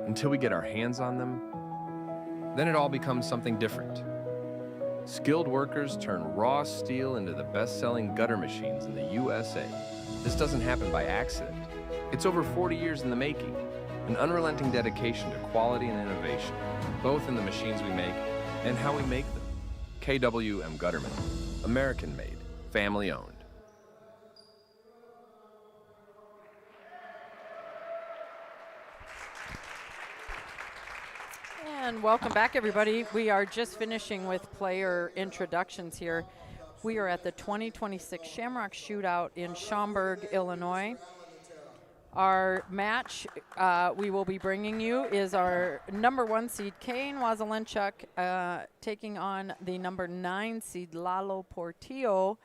until we get our hands on them, then it all becomes something different. Skilled workers turn raw steel into the best-selling gutter machines in the USA. This doesn't happen by accident. It's over 40 years in the making, an unrelenting dedication to quality and innovation, both in the machines we make and how we make them. KWM Gutterman, American-made, family-owned. And welcome back, everybody. We are just finishing with player introductions here. We are at the 2026 Shamrock Shootout in Schaumburg, Illinois. Our match we will be bringing you is our #1 seed, WASELENCHUK, taking on the #9 seed, Portillo.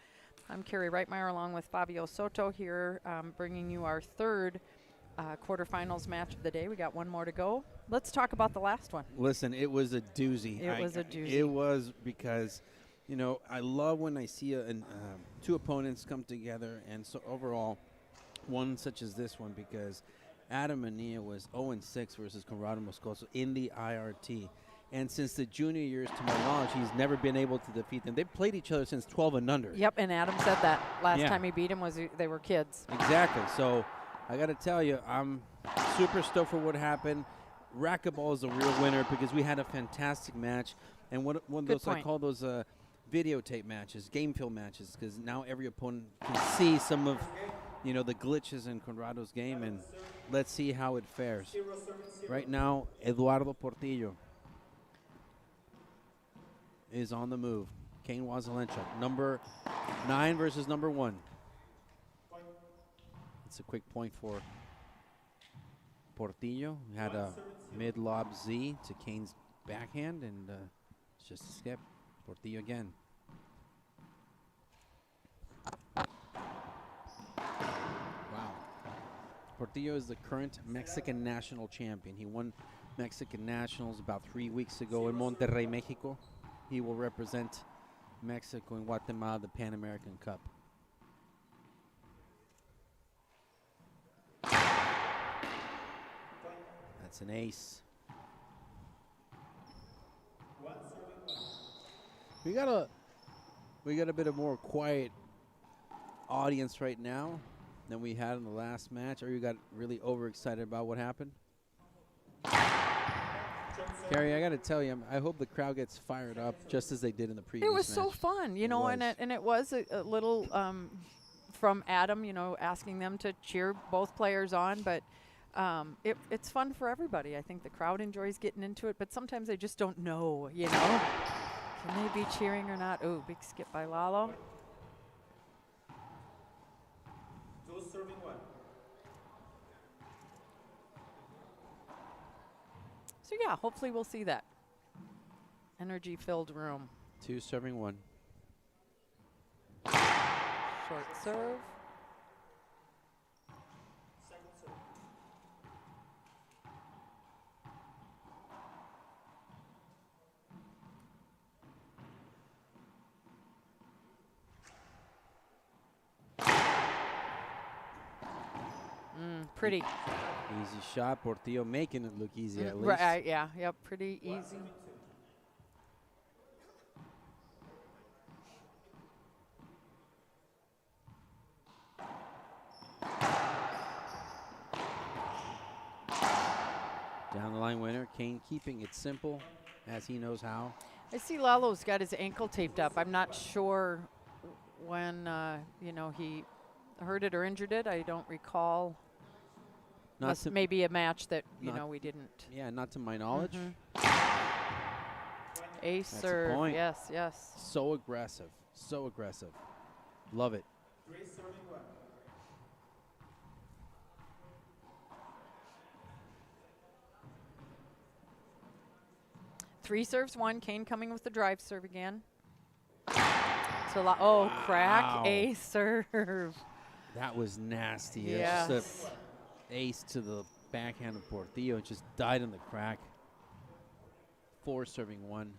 I'm Carrie Reitmeyer along with Fabio Soto here, bringing you our third quarterfinals match of the day. We got one more to go. Let's talk about the last one. Listen, it was a doozy. It was a doozy. It was because, you know, I love when I see two opponents come together, and so overall, one such as this one, because Adam Mania was 0-6 versus Conrado Moscoso in the IRT. And since the junior years, to my knowledge, he's never been able to defeat them. They've played each other since 12 and under. Yep, and Adam said that last time he beat him was they were kids. Exactly. So I got to tell you, I'm super stoked for what happened. Racquetball is a real winner because we had a fantastic match. And one of those, I call those videotape matches, game film matches, because now every opponent can see some of, you know, the glitches in Conrado's game, and let's see how it fares. Right now, Eduardo Portillo is on the move. Kane WASELENCHUK, #9 versus #1. It's a quick point for Portillo. He had a mid-lob Z to Kane's backhand, and it's just a skip. Portillo again. Wow. Portillo is the current Mexican national champion. He won Mexican Nationals about 3 weeks ago in Monterrey, Mexico. He will represent Mexico and Guatemala, the Pan American Cup. That's an ace. We got a bit of more quiet audience right now than we had in the last match. Or you got really overexcited about what happened? Carrie, I got to tell you, I hope the crowd gets fired up just as they did in the previous match. It was so fun, you know, and it was a little from Adam, you know, asking them to cheer both players on, but it's fun for everybody. I think the crowd enjoys getting into it, but sometimes they just don't know, you know. Can they be cheering or not? Oh, big skip by Lalo. Serving one. So yeah, hopefully we'll see that energy-filled room. 2 serving 1. Short serve. Second serve. Pretty. Easy shot. Portillo making it look easy at least. Right, yeah, yep, pretty easy. Down the line winner. Kane keeping it simple as he knows how. I see Lalo's got his ankle taped up. I'm not sure when, you know, he hurt it or injured it. I don't recall. Maybe a match that, you know, we didn't. Yeah, not to my knowledge. Ace That's serve. a point. Yes, yes. So aggressive. So aggressive. Love it. 3 serving 1. Three serves 1. Kane coming with the drive serve again. So crack ace serve. That was nasty. Yes. Just a ace to the backhand of Portillo. It just died in the crack. 4 serving 1.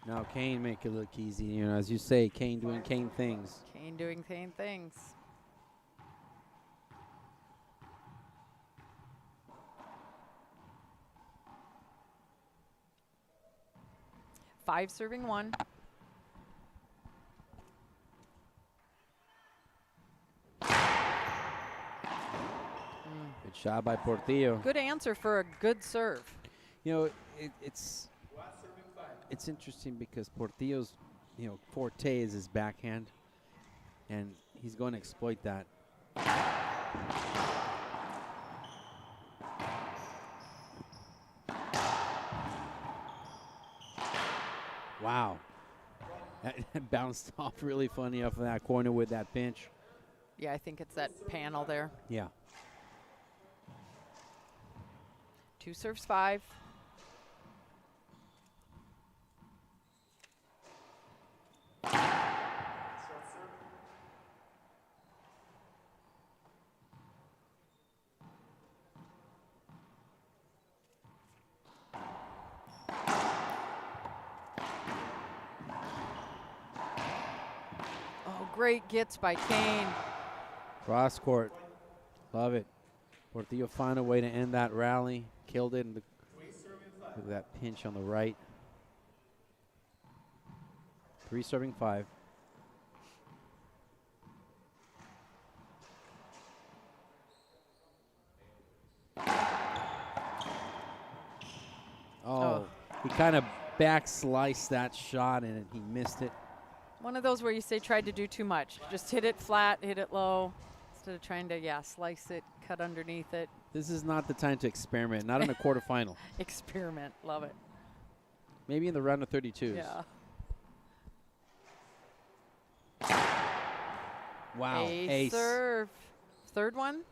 Now Kane make it look easy. You know, as you say, Kane doing Kane things. Kane doing Kane things. Five serving one. Good shot by Portillo. Good answer for a good serve. You know, it's interesting because Portillo's, you know, forte is his backhand, and he's going to exploit that. Wow. That bounced off really funny off of that corner with that pinch. Yeah, I think it's that panel there. Yeah. Two serves five. Oh, great gets by Kane. Cross court. Love it. Portillo found a way to end that rally. Killed it. With that pinch on the right. 3 serving 5. Oh, he kind of back sliced that shot and he missed it. One of those where you say tried to do too much. Just hit it flat, hit it low, instead of trying to, yeah, slice it, cut underneath it. This is not the time to experiment, not in a quarterfinal. Experiment, love it. Maybe in the round of 32s. Yeah. Wow, Ace serve. Third one?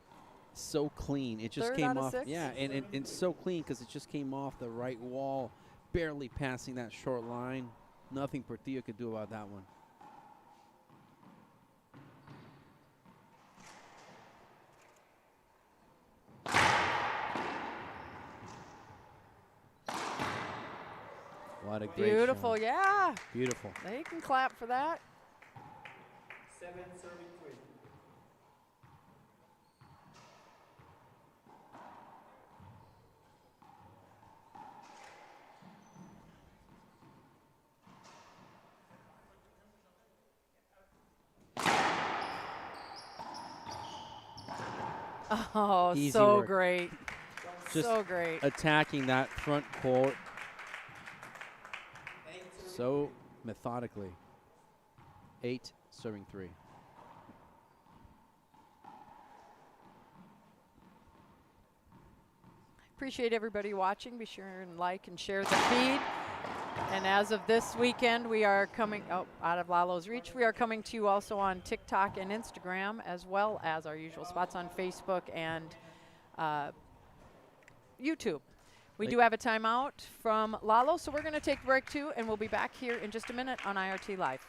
So clean. It just Third came out of off. 6? Yeah, and so clean because it just came off the right wall, barely passing that short line. Nothing Portillo could do about that one. What a great Beautiful, shot. yeah. Beautiful. They can clap for that. 7 serving 3. Oh, Easy so work. great. Just so great. Attacking that front court so methodically. 8 serving 3. Appreciate everybody watching. Be sure and like and share the feed. And as of this weekend, we are coming out of Lalo's reach. We are coming to you also on TikTok and Instagram, as well as our usual spots on Facebook and YouTube. We do have a timeout from Lalo, so we're going to take a break too, and we'll be back here in just a minute on IRT Live.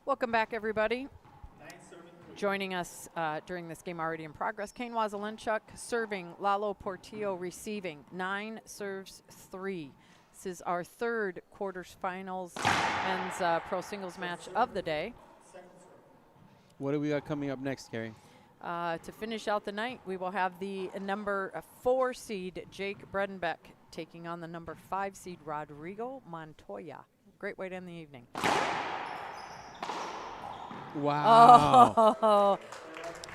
Welcome back, everybody. Joining us during this game already in progress, Kane WASELENCHUK serving, Lalo Portillo receiving. 9 serves 3. This is our third quarterfinals men's pro singles match of the day. What do we got coming up next, Carrie? To finish out the night, we will have the number 4 seed Jake Bredenbeck taking on the number 5 seed Rodrigo Montoya. Great way to end the evening. Wow. Oh.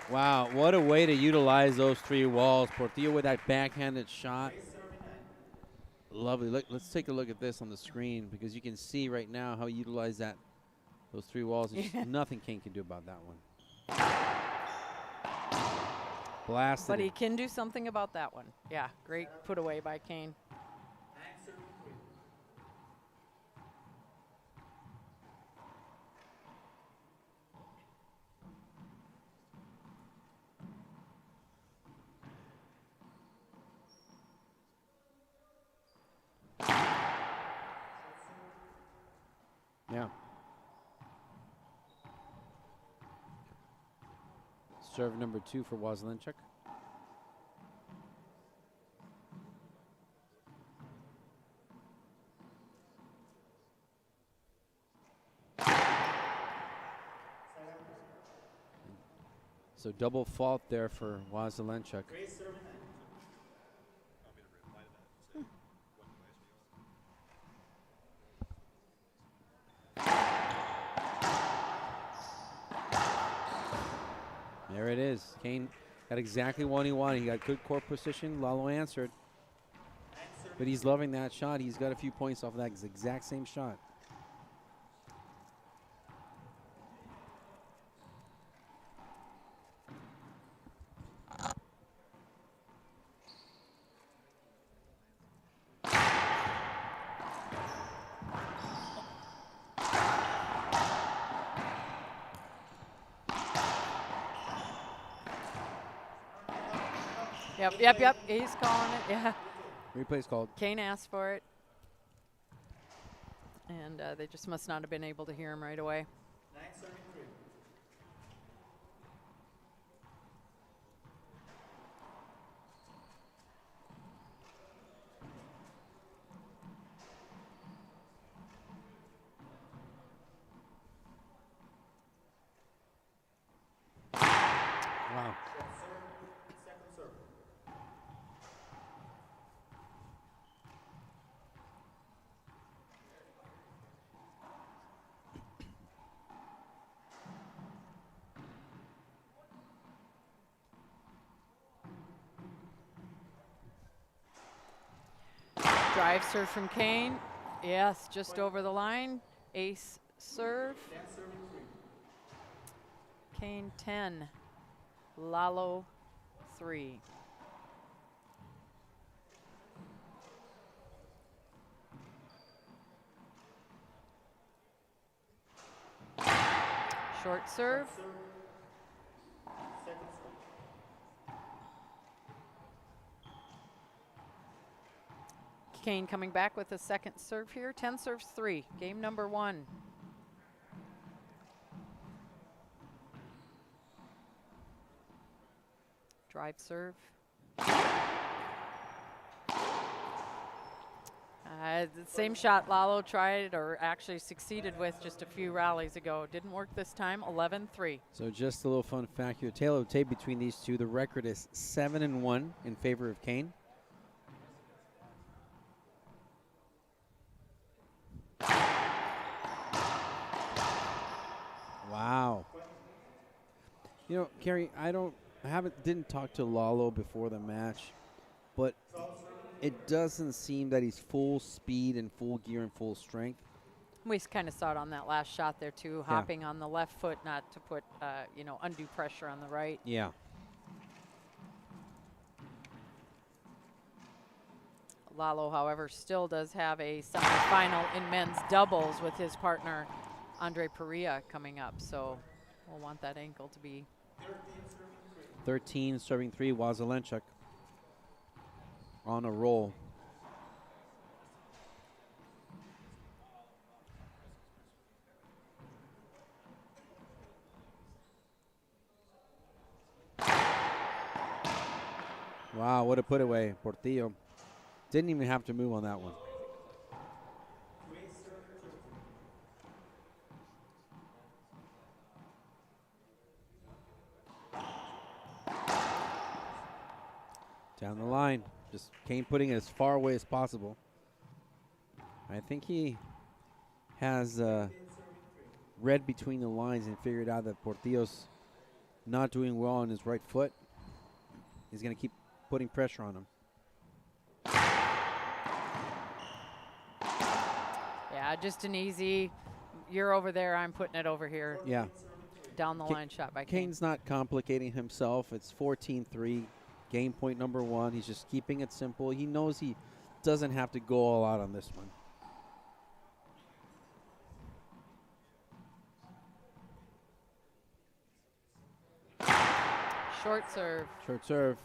Wow, what a way to utilize those 3 walls. Portillo with that backhanded shot. Lovely. Look, let's take a look at this on the screen because you can see right now how he utilized those 3 walls. There's just nothing Kane can do about that one. Blasted. But he can do something about that one. Yeah, great put away by Kane. Yeah. Serve number 2 for WASELENCHUK. So double fault there for WASELENCHUK. There it is. Kane got exactly what he wanted. He got good court position. Lalo answered. But he's loving that shot. He's got a few points off of that exact same shot. Yep. He's calling it. Yeah. Replay's called. Kane asked for it. And they just must not have been able to hear him right away. Wow. Drive serve from Kane. Yes, just over the line. Ace serve. Kane 10. Lalo 3. Short serve. Kane coming back with a second serve here. 10 serves 3. Game number 1. Drive serve. The same shot Lalo tried or actually succeeded with just a few rallies ago. Didn't work this time. 11-3. So just a little fun fact here. Tail of tape between these two. The record is 7-1 in favor of Kane. Wow. You know, Kerry, didn't talk to Lalo before the match, but it doesn't seem that he's full speed and full gear and full strength. We kind of saw it on that last shot there too, hopping on the left foot, not to put undue pressure on the right. Yeah. Lalo, however, still does have a semifinal in men's doubles with his partner Andre Perea coming up, so we'll want that ankle to be 13 serving 3. WASELENCHUK on a roll. Wow, what a put away. Portillo didn't even have to move on that one. Down the line. Just Kane putting it as far away as possible. I think he has read between the lines and figured out that Portillo's not doing well on his right foot. He's going to keep putting pressure on him. Yeah, just an easy, you're over there, I'm putting it over here. Yeah. Down the line shot by Kane. Kane's not complicating himself. It's 14-3, game point number 1. He's just keeping it simple. He knows he doesn't have to go all out on this one. Short serve. Short serve.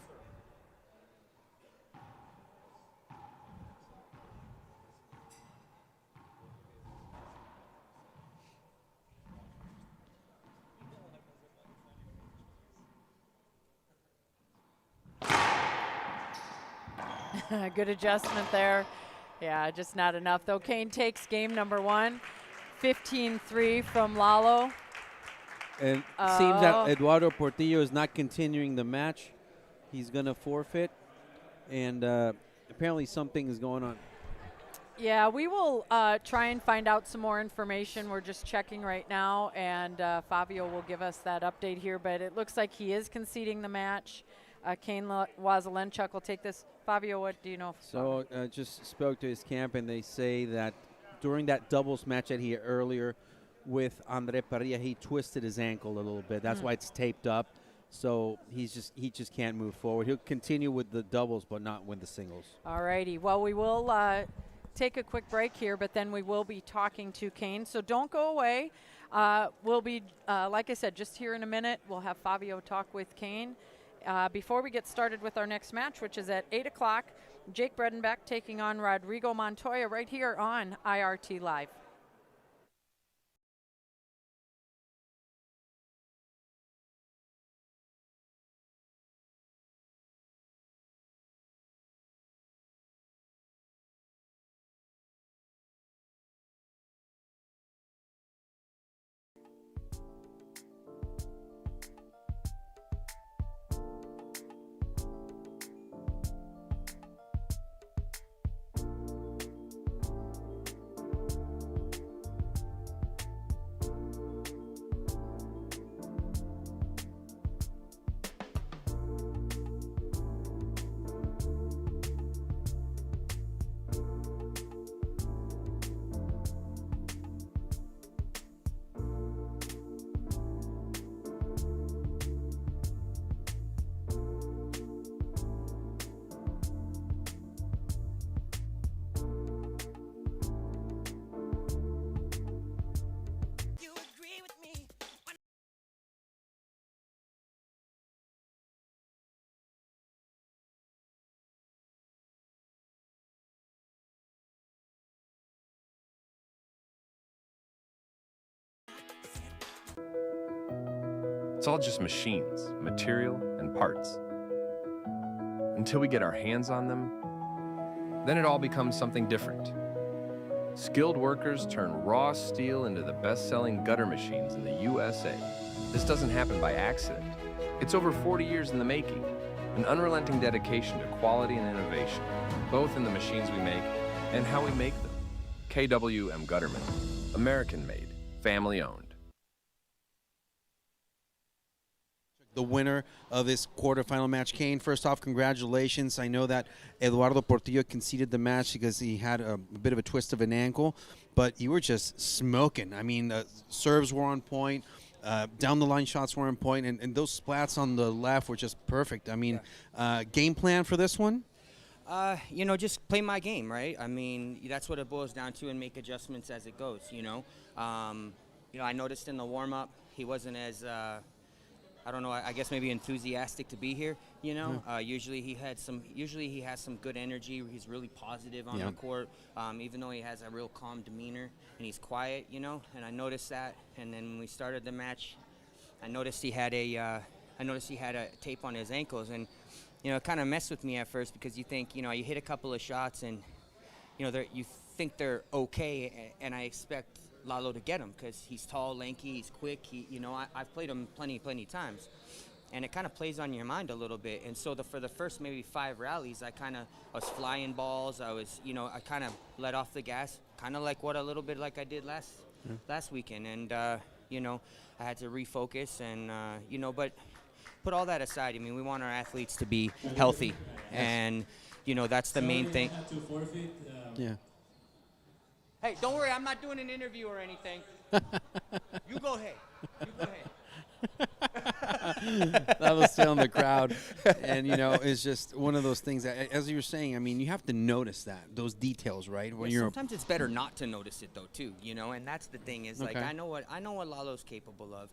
Good adjustment there. Yeah, just not enough though. Kane takes game number 1. 15-3 from Lalo. And it seems that Eduardo Portillo is not continuing the match. He's going to forfeit. And apparently something is going on. Yeah, we will try and find out some more information. We're just checking right now, and Fabio will give us that update here. But it looks like he is conceding the match. Kane WASELENCHUK will take this. Fabio, what do you know? So just spoke to his camp, and they say that during that doubles match that he had earlier with Andre Parrilla, he twisted his ankle a little bit. That's why it's taped up. So he just can't move forward. He'll continue with the doubles, but not with the singles. All righty. Well, we will take a quick break here, but then we will be talking to Kane. So don't go away. We'll be, like I said, just here in a minute. We'll have Fabio talk with Kane. Before we get started with our next match, which is at 8 o'clock, Jake Bredenbeck taking on Rodrigo Montoya right here on IRT Live. It's all just machines, material, and parts. Until we get our hands on them, then it all becomes something different. Skilled workers turn raw steel into the best-selling gutter machines in the USA. This doesn't happen by accident. It's over 40 years in the making, an unrelenting dedication to quality and innovation, both in the machines we make and how we make them. KWM Gutterman, American-made, family-owned. The winner of this quarterfinal match. Kane, first off, congratulations. I know that Eduardo Portillo conceded the match because he had a bit of a twist of an ankle, but you were just smoking. I mean, serves were on point, down the line shots were on point, and those splats on the left were just perfect. I mean, game plan for this one? You know, just play my game, right? I mean, that's what it boils down to, and make adjustments as it goes, you know. I noticed in the warm-up he wasn't as I don't know, I guess maybe enthusiastic to be here, you know. Usually he has some good energy. He's really positive on the court, even though he has a real calm demeanor and he's quiet, you know. And I noticed that. And then when we started the match, I noticed he had a tape on his ankles, and you know, it kind of messed with me at first because you think, you know, you hit a couple of shots and you know you think they're okay, and I expect Lalo to get him because he's tall, lanky, he's quick. I've played him plenty times. and it kind of plays on your mind a little bit. And so for the first maybe 5 rallies, I was flying balls. I was, I kind of let off the gas, kind of like a little bit like I did last weekend. And, I had to refocus and, but put all that aside. I mean, we want our athletes to be healthy, and, that's the main thing. Yeah. Hey, don't worry, I'm not doing an interview or anything. You go ahead. That was still in the crowd. And, it's just one of those things that, as you were saying, I mean, you have to notice those details, right? When sometimes it's better not to notice it, though, too, and that's the thing is, like, I know what Lalo's capable of.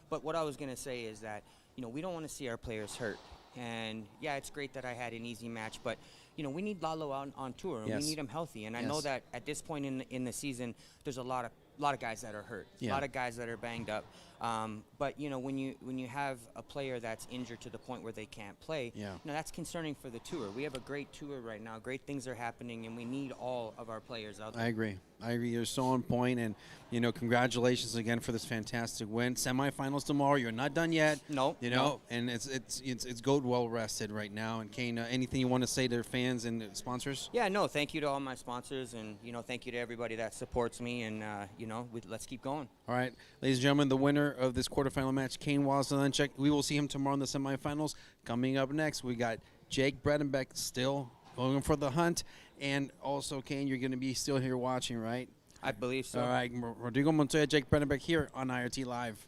But what I was going to say is that, we don't want to see our players hurt. And, yeah, it's great that I had an easy match, but, we need Lalo on tour, and we need him healthy. And I know that at this point in the season, there's a lot of guys that are hurt, a lot of guys that are banged up. But when you have a player that's injured to the point where they can't play, that's concerning for the tour. We have a great tour right now. Great things are happening, and we need all of our players out there. I agree. You're so on point, and congratulations again for this fantastic win. Semifinals tomorrow. You're not done yet. No. And it's goat well rested right now. And Kane, anything you want to say to their fans and sponsors? Yeah, no. Thank you to all my sponsors, and thank you to everybody that supports me, and let's keep going. All right, ladies and gentlemen, the winner of this quarterfinal match, Kane WASELENCHUK. We will see him tomorrow in the semifinals. Coming up next, we got Jake Bredenbeck still going for the hunt. And also, Kane, you're going to be still here watching, right? I believe so. All right, Rodrigo Montoya, Jake Bredenbeck here on IRT Live.